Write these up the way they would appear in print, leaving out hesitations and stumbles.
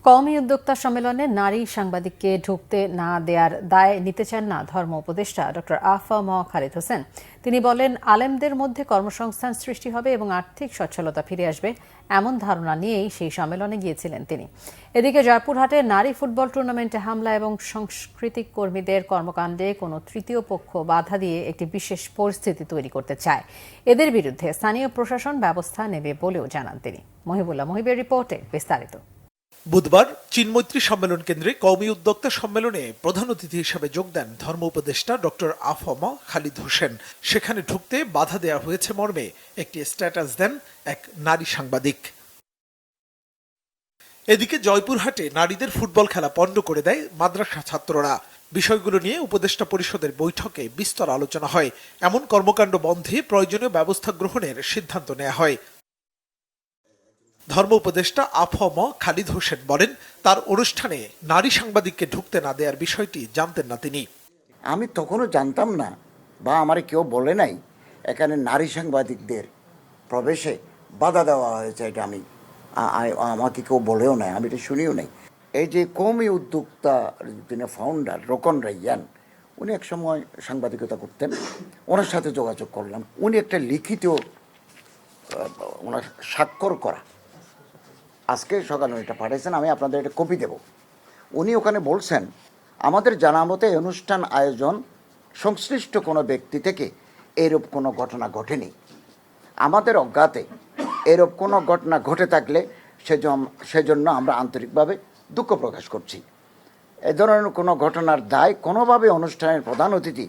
কওমি উদ্যোক্তা সম্মেলনে নারী সাংবাদিককে ঢুকতে না দেয়ার দায় নিতে চান না ধর্ম উপদেষ্টা ডক্টর আফম খালিদ হোসেন। তিনি বলেন, আলেমদের মধ্যে কর্মসংস্থান সৃষ্টি হবে এবং আর্থিক সচ্ছলতা ফিরে আসবে, এমন ধারণা নিয়েই সেই সম্মেলনে গিয়েছিলেন তিনি। এদিকে জয়পুরহাটে নারী ফুটবল টুর্নামেন্টে হামলা এবং সাংস্কৃতিক কর্মীদের কর্মকাণ্ডে কোনো তৃতীয় পক্ষ বাধা দিয়ে একটি বিশেষ পরিস্থিতি তৈরি করতে চায়। এদের বিরুদ্ধে স্থানীয় প্রশাসন ব্যবস্থা নেবে বলেও জানান তিনি। মহিবুল্লাহ মহিবের রিপোর্টে বিস্তারিত। বুধবার চীনমৈত্রী সম্মেলন কেন্দ্রে কওমি উদ্যোক্তা সম্মেলনে প্রধান অতিথি হিসেবে যোগ দেন ধর্ম উপদেষ্টা ডক্টর আফম খালিদ হোসেন। সেখানে ঢুকতে বাধা দেওয়া হয়েছে মর্মে একটি স্ট্যাটাস দেন এক নারী সাংবাদিক। এদিকে জয়পুরহাটে নারীদের ফুটবল খেলা পণ্ড করে দেয় মাদ্রাসা ছাত্ররা। বিষয়গুলো নিয়ে উপদেষ্টা পরিষদের বৈঠকে বিস্তর আলোচনা হয়। এমন কর্মকাণ্ড বন্ধে প্রয়োজনীয় ব্যবস্থা গ্রহণের সিদ্ধান্ত নেওয়া হয়। ধর্ম উপদেষ্টা আফম খালিদ হোসেন বলেন, তার অনুষ্ঠানে নারী সাংবাদিককে ঢুকতে না দেওয়ার বিষয়টি জানতেন না তিনি। আমি তখনও জানতাম না বা আমারে কেউ বলে নাই এখানে নারী সাংবাদিকদের প্রবেশে বাধা দেওয়া হয়েছে। এটা আমাকে কেউ বলেও নাই, আমি এটা শুনিও নাই। এই যে কওমি উদ্যোক্তা যিনি ফাউন্ডার রোকন রাইয়ান, উনি এক সময় সাংবাদিকতা করতেন, ওনার সাথে যোগাযোগ করলাম। উনি একটা লিখিত ওনার স্বাক্ষর করা আজকে সকালে এটা পাঠিয়েছেন, আমি আপনাদের এটা কপি দেব। উনি ওখানে বলছেন, আমাদের জানা মতে অনুষ্ঠান আয়োজন সংশ্লিষ্ট কোনো ব্যক্তি থেকে এরূপ কোনো ঘটনা ঘটেনি। আমাদের অজ্ঞাতে এরূপ কোনো ঘটনা ঘটে থাকলে সেজন্য আমরা আন্তরিকভাবে দুঃখ প্রকাশ করছি। এ ধরনের কোনো ঘটনার দায় কোনোভাবে অনুষ্ঠানের প্রধান অতিথি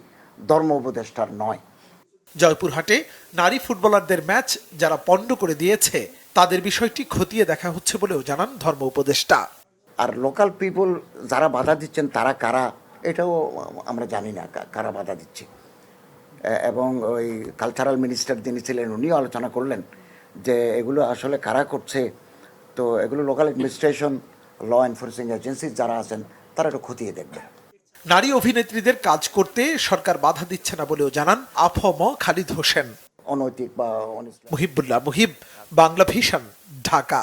ধর্ম উপদেষ্টার নয়। জয়পুরহাটে নারী ফুটবলারদের ম্যাচ যারা পণ্ড করে দিয়েছে তাদের বিষয়টি খতিয়ে দেখা হচ্ছে বলেও জানান ধর্ম উপদেষ্টা। আর লোকাল পিপল যারা বাধা দিচ্ছেন তারা কারা, এটাও আমরা জানি না কারা বাধা দিচ্ছে। এবং ওই কালচারাল মিনিস্টার যিনি ছিলেন উনিও আলোচনা করলেন যে এগুলো আসলে কারা করছে। তো এগুলো local administration, law enforcing agency যারা আছেন তারা একটু খতিয়ে দেখবে। নারী অভিনেত্রীদের কাজ করতে সরকার বাধা দিচ্ছে না বলেও জানান আফম খালিদ হোসেন। অনৈতিক বা মুহিবুল্লাহ মুহিব, বাংলা ভিশন, ঢাকা।